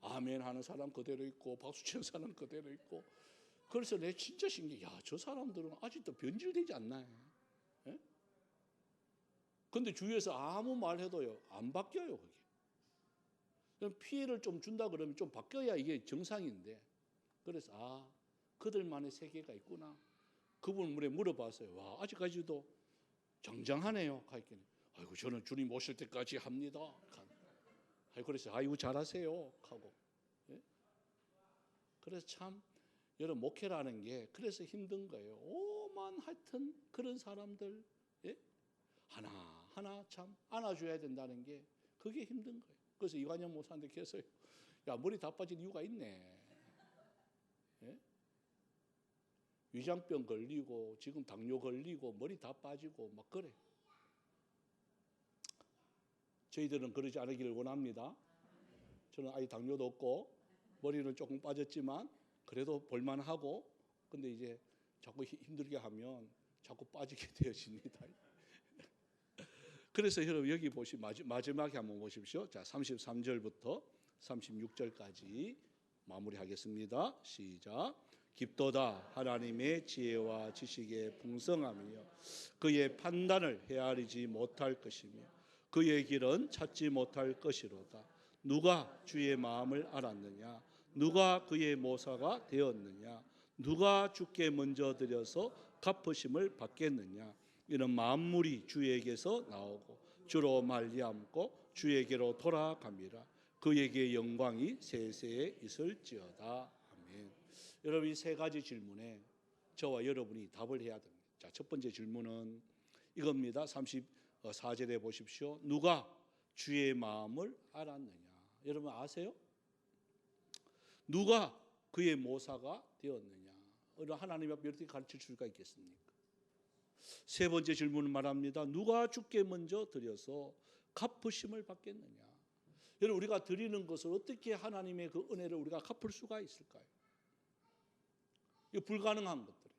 아멘 하는 사람 그대로 있고 박수 치는 사람 그대로 있고. 그래서 내 진짜 신기해. 야, 저 사람들은 아직도 변질되지 않나요? 예? 근데 주위에서 아무 말 해도요 안 바뀌어요. 그게. 그럼 피해를 좀 준다 그러면 좀 바뀌어야 이게 정상인데. 그래서 그들만의 세계가 있구나. 그분을 물어봤어요. 와, 아직까지도 정정하네요. 하니까 아이고 저는 주님 오실 때까지 합니다. 그래서 아이고 잘하세요. 하고. 예? 그래서 참 여러분 목회라는 게 그래서 힘든 거예요. 오만 하여튼 그런 사람들 하나 참 안아줘야 된다는 게 그게 힘든 거예요. 그래서 이관영 목사한테 계속 야 머리 다 빠진 이유가 있네. 예? 위장병 걸리고 지금 당뇨 걸리고 머리 다 빠지고 막 그래. 저희들은 그러지 않기를 원합니다. 저는 아예 당뇨도 없고 머리는 조금 빠졌지만 그래도 볼만하고, 근데 이제 자꾸 힘들게 하면 자꾸 빠지게 되어집니다. 그래서 여러분 여기 마지막에 한번 보십시오. 자, 33절부터 36절까지 마무리하겠습니다. 시작. 깊도다 하나님의 지혜와 지식의 풍성함이요 그의 판단을 헤아리지 못할 것이며 그의 길은 찾지 못할 것이로다. 누가 주의 마음을 알았느냐? 누가 그의 모사가 되었느냐? 누가 주께 먼저 드려서 갚으심을 받겠느냐? 이는 만물이 주에게서 나오고 주로 말미암고 주에게로 돌아갑니다. 그에게 영광이 세세에 있을지어다. 아멘. 여러분 이 세 가지 질문에 저와 여러분이 답을 해야 됩니다. 자, 첫 번째 질문은 이겁니다. 34절에 보십시오. 누가 주의 마음을 알았느냐? 여러분 아세요? 누가 그의 모사가 되었느냐? 하나님 앞에 어떻게 가르칠 수가 있겠습니까? 세 번째 질문은 말합니다. 누가 주께 먼저 드려서 갚으심을 받겠느냐? 여러분 우리가 드리는 것을 어떻게 하나님의 그 은혜를 우리가 갚을 수가 있을까요? 이거 불가능한 것들이에요.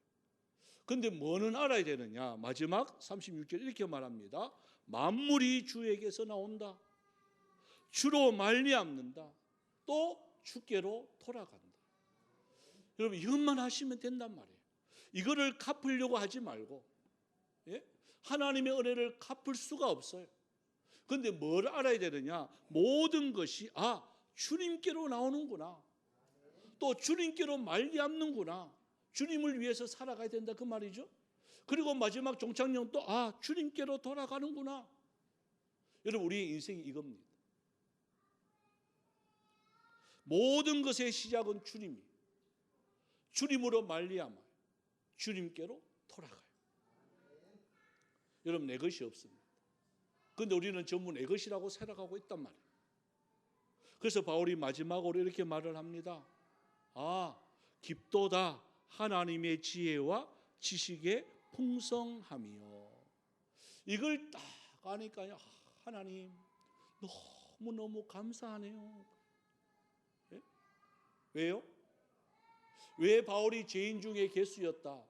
그런데 뭐는 알아야 되느냐? 마지막 36절 이렇게 말합니다. 만물이 주에게서 나온다. 주로 말미암는다. 또 주께로 돌아간다. 여러분 이것만 하시면 된단 말이에요. 이거를 갚으려고 하지 말고, 예? 하나님의 은혜를 갚을 수가 없어요. 그런데 뭘 알아야 되느냐? 모든 것이 주님께로 나오는구나. 또 주님께로 말미암는구나. 주님을 위해서 살아가야 된다 그 말이죠. 그리고 마지막 종착역은 또 주님께로 돌아가는구나. 여러분 우리의 인생이 이겁니다. 모든 것의 시작은 주님이. 주님으로 말미암아 주님께로 돌아가요. 여러분 내 것이 없습니다. 그런데 우리는 전부 내 것이라고 살아가고 있단 말이에요. 그래서 바울이 마지막으로 이렇게 말을 합니다. 깊도다 하나님의 지혜와 지식의 풍성함이요. 이걸 딱 아니까요. 하나님 너무너무 감사하네요. 예? 왜요? 왜 바울이 죄인 중에 괴수였다.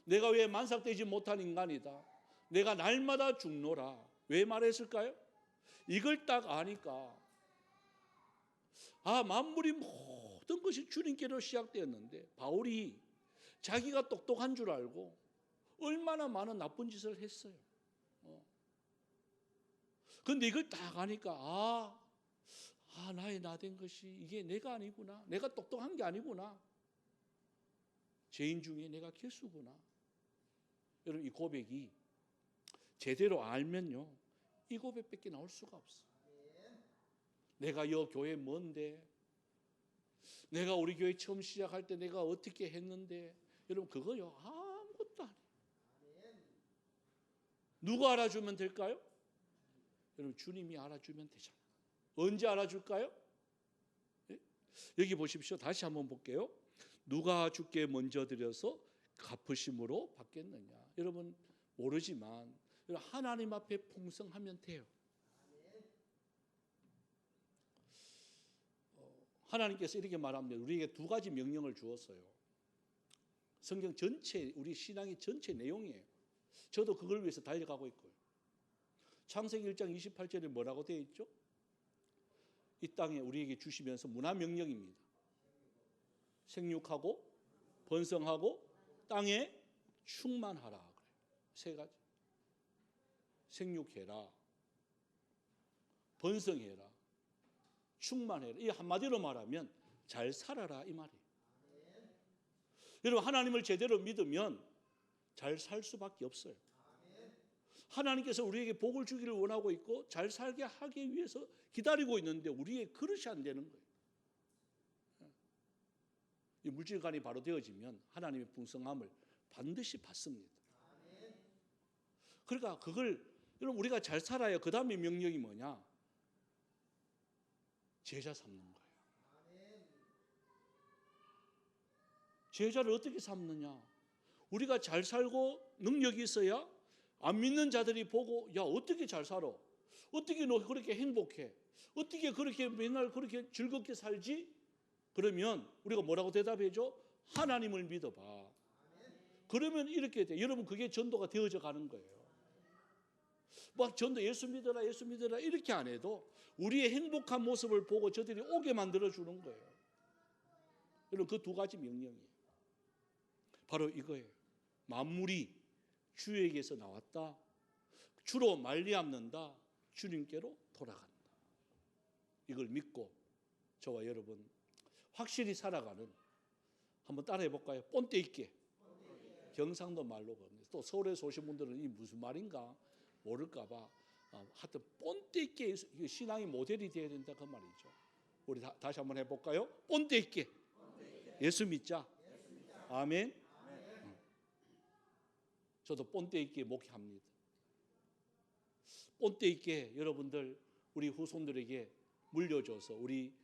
내가 왜 만삭되지 못한 인간이다. 내가 날마다 죽노라. 왜 말했을까요? 이걸 딱 아니까 만물이 모든 것이 주님께로 시작되었는데 바울이 자기가 똑똑한 줄 알고 얼마나 많은 나쁜 짓을 했어요. 그런데 이걸 딱 아니까 나의 나된 것이 이게 내가 아니구나. 내가 똑똑한 게 아니구나. 죄인 중에 내가 괴수구나. 여러분 이 고백이 제대로 알면요. 이 고백밖에 나올 수가 없어. 내가 이 교회 뭔데? 내가 우리 교회 처음 시작할 때 내가 어떻게 했는데? 여러분 그거요. 아무것도 아니에요. 누가 알아주면 될까요? 여러분 주님이 알아주면 되잖아요. 언제 알아줄까요? 네? 여기 보십시오. 다시 한번 볼게요. 누가 주께 먼저 드려서 갚으심으로 받겠느냐? 여러분 모르지만 하나님 앞에 풍성하면 돼요. 하나님께서 이렇게 말합니다. 우리에게 두 가지 명령을 주었어요. 성경 전체, 우리 신앙의 전체 내용이에요. 저도 그걸 위해서 달려가고 있고요. 창세기 1장 28절에 뭐라고 되어 있죠? 이 땅에 우리에게 주시면서 문화명령입니다. 생육하고 번성하고 땅에 충만하라. 그래요. 세 가지. 생육해라. 번성해라. 충만해라. 이 한마디로 말하면 잘 살아라 이 말이에요. 여러분 하나님을 제대로 믿으면 잘 살 수밖에 없어요. 하나님께서 우리에게 복을 주기를 원하고 있고 잘 살게 하기 위해서 기다리고 있는데 우리의 그릇이 안 되는 거예요. 이 물질관이 바로 되어지면 하나님의 풍성함을 반드시 받습니다. 그러니까 그걸 여러분 우리가 잘 살아야 그 다음에 명령이 뭐냐? 제자 삼는 거예요. 제자를 어떻게 삼느냐? 우리가 잘 살고 능력이 있어야 안 믿는 자들이 보고 야 어떻게 잘 살아? 어떻게 너 그렇게 행복해? 어떻게 그렇게 맨날 그렇게 즐겁게 살지? 그러면 우리가 뭐라고 대답해줘? 하나님을 믿어봐. 그러면 이렇게 돼. 여러분, 그게 전도가 되어져 가는 거예요. 막 전도 예수 믿어라 예수 믿어라 이렇게 안 해도 우리의 행복한 모습을 보고 저들이 오게 만들어 주는 거예요. 여러분, 그 두 가지 명령이에요. 바로 이거예요. 만물이 주에게서 나왔다. 주로 말미암는다. 주님께로 돌아간다. 이걸 믿고 저와 여러분 확실히 살아가는, 한번 따라해 볼까요? 본때 있게. 경상도 말로 겁니다. 또 서울에서 오신 분들은 이 무슨 말인가 모를까 봐 하여튼 본때 있게 신앙의 모델이 되어야 된다 그 말이죠. 우리 다시 한번 해볼까요? 본때 있게 예수 믿자. 아멘. 저도 본때 있게 목회합니다. 본때 있게 여러분들 우리 후손들에게 물려줘서 우리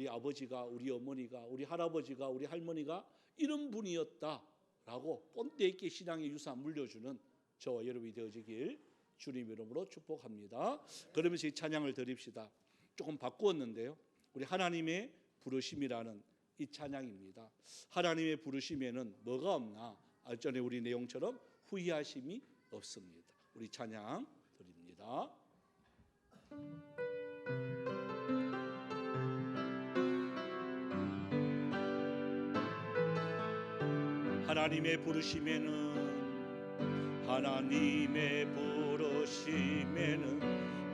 아버지가, 우리 어머니가, 우리 할아버지가, 우리 할머니가 이런 분이었다라고 본때 있게 신앙의 유산 물려주는 저와 여러분이 되어지길 주님 이름으로 축복합니다. 그러면서 이 찬양을 드립시다. 조금 바꾸었는데요. 우리 하나님의 부르심이라는 이 찬양입니다. 하나님의 부르심에는 뭐가 없나? 알전에 우리 내용처럼 후회하심이 없습니다. 우리 찬양 드립니다. 하나님의 부르심에는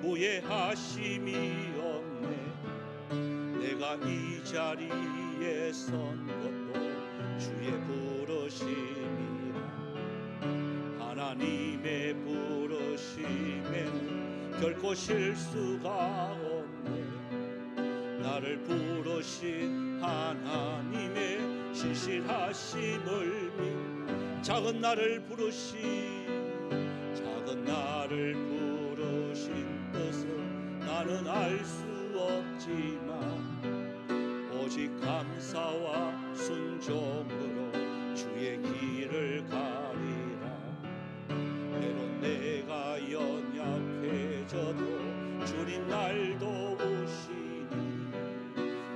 후회하심이 없네. 내가 이 자리에 선 것도 주의 부르심이라. 하나님의 부르심에는 결코 실수가 없네. 나를 부르신 하나님의 신실하심을 작은 나를 부르신 뜻을 나는 알 수 없지만 오직 감사와 순종으로 주의 길을 가리라. 때론 내가 연약해져도 주님 날 도우시니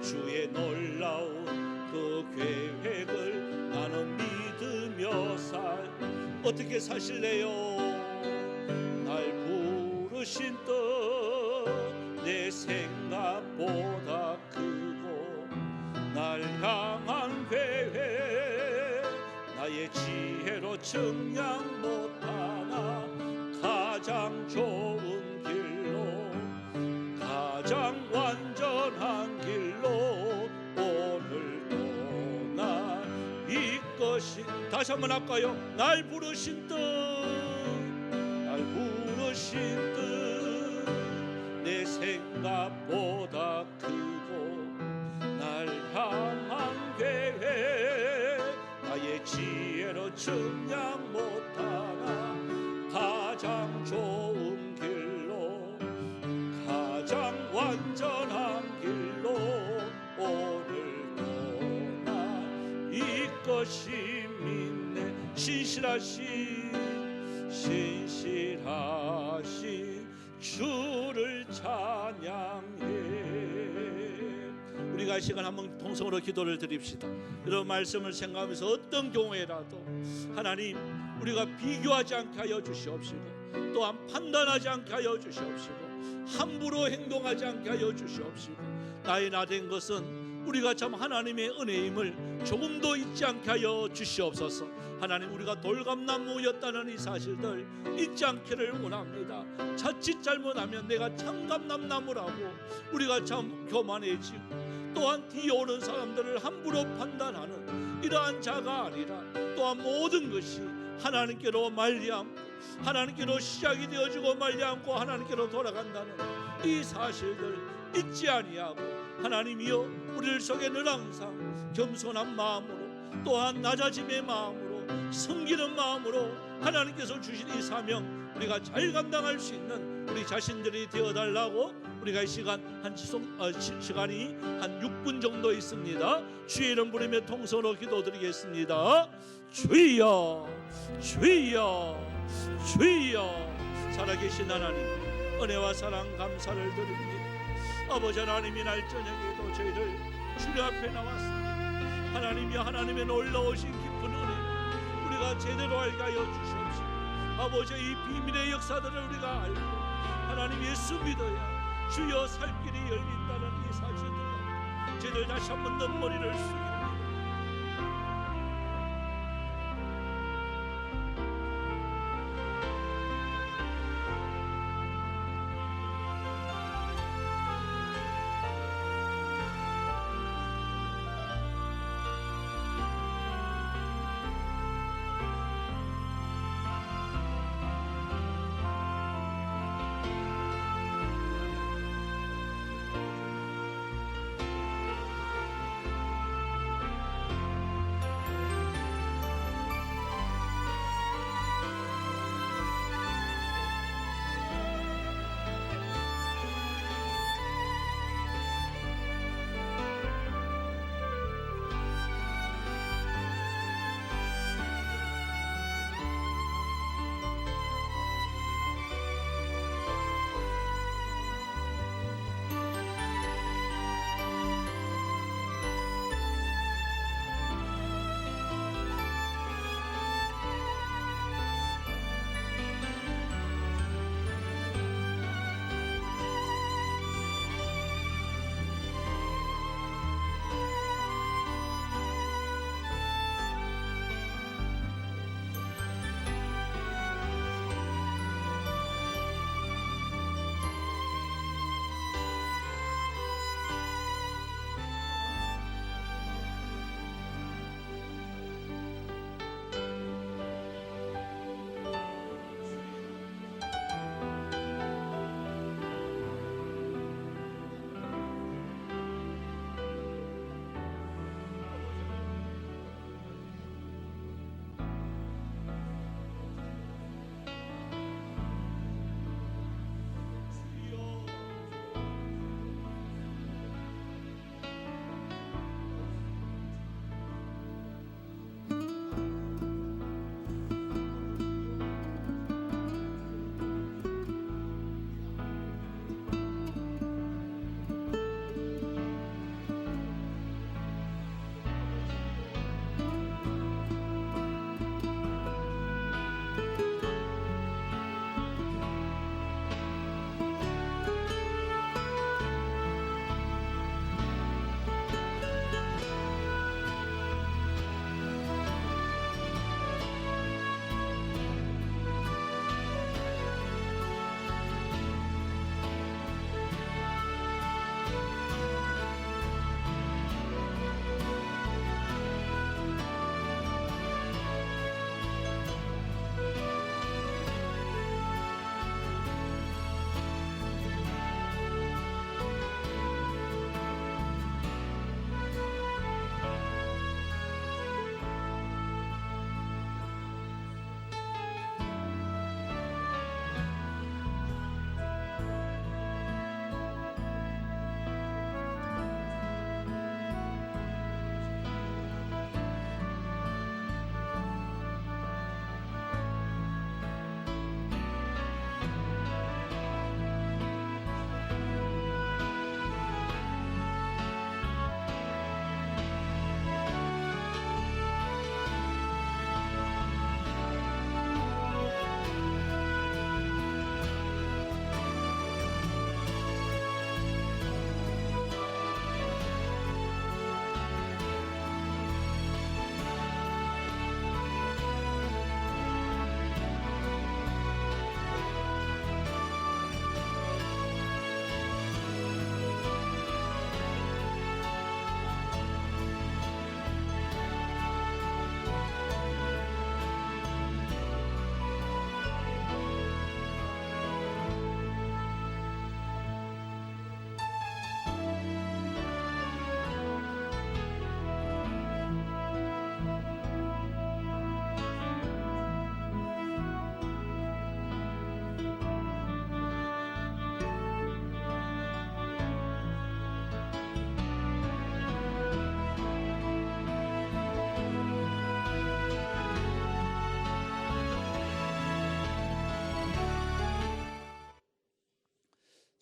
주의 놀라운 그 계획을 나는 믿으며 어떻게 사실래요? 날 부르신 뜻 내 생각보다 크고 날 향한 계획 나의 지혜로 측량 못하나 가장 좋은 길로 가장 완전한 길로 오늘도 날 이것이 다시 한번 할까요? 날 부르신 뜻 내 생각보다 크고 날 향한 계획 나의 지혜로 측량 못하나 가장 좋은 길로 가장 완전한 길로 오늘도 나 이것이 믿네. 신실하신 주를 찬양해. 우리가 이 시간 한번 통성으로 기도를 드립시다. 이런 말씀을 생각하면서 어떤 경우에라도 하나님 우리가 비교하지 않게 하여 주시옵시고 또한 판단하지 않게 하여 주시옵시고 함부로 행동하지 않게 하여 주시옵시고 나의 나 된 것은 우리가 참 하나님의 은혜임을 조금도 잊지 않게 하여 주시옵소서. 하나님 우리가 돌감나무였다는 이 사실들 잊지 않기를 원합니다. 자칫 잘못하면 내가 참감나무라고 우리가 참 교만해지고 또한 뒤에 오는 사람들을 함부로 판단하는 이러한 자가 아니라 또한 모든 것이 하나님께로 말미암고 하나님께로 시작이 되어지고 말미암고 하나님께로 돌아간다는 이 사실들 잊지 아니하고 하나님이여 우리를 속에 늘 항상 겸손한 마음으로 또한 낮아짐의 마음으로 섬기는 마음으로 하나님께서 주신 이 사명 우리가 잘 감당할 수 있는 우리 자신들이 되어달라고 우리가 이 시간이 한 6분 정도 있습니다. 주의 이름 부르며 통성으로 기도드리겠습니다. 주여 주여 주여. 살아계신 하나님 은혜와 사랑 감사를 드립니다. 아버지 하나님이 날 저녁에도 저희를 주님 앞에 나왔습니다. 하나님이 하나님의 놀라우신 깊은 은혜 우리가 제대로 알게 하여 주시옵시고, 아버지 이 비밀의 역사들을 우리가 알고 하나님 예수 믿어야 주여 살 길이 열린다는 이 사실을 듣고 저희들 다시 한번 눈머리를 숙입니다.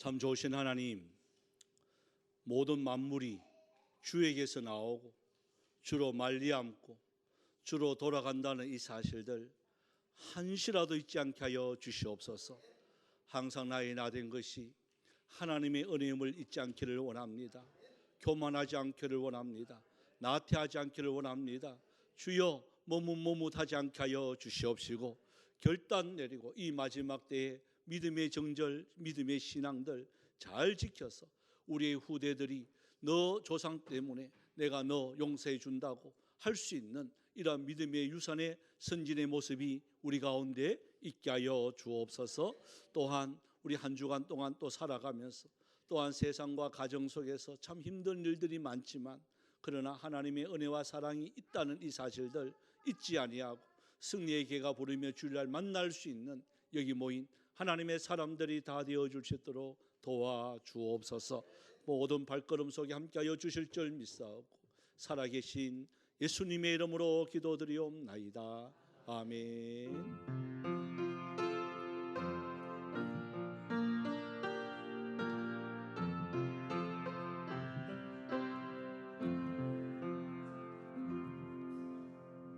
참 좋으신 하나님, 모든 만물이 주에게서 나오고 주로 말리암고 주로 돌아간다는 이 사실들 한시라도 잊지 않게 하여 주시옵소서. 항상 나의 나된 것이 하나님의 은혜임을 잊지 않기를 원합니다. 교만하지 않기를 원합니다. 나태하지 않기를 원합니다. 주여 머뭇머뭇하지 않게 하여 주시옵시고 결단 내리고 이 마지막 때에 믿음의 정절, 믿음의 신앙들 잘 지켜서 우리의 후대들이 너 조상 때문에 내가 너 용서해 준다고 할 수 있는 이러한 믿음의 유산의 선진의 모습이 우리 가운데 있게 하여 주옵소서. 또한 우리 한 주간 동안 또 살아가면서 또한 세상과 가정 속에서 참 힘든 일들이 많지만 그러나 하나님의 은혜와 사랑이 있다는 이 사실들 잊지 아니하고 승리의 개가 부르며 주일날 만날 수 있는 여기 모인 하나님의 사람들이 다 되어줄 수 있도록 도와주옵소서. 모든 발걸음 속에 함께하여 주실 줄 믿사옵고 살아계신 예수님의 이름으로 기도드리옵나이다. 아멘.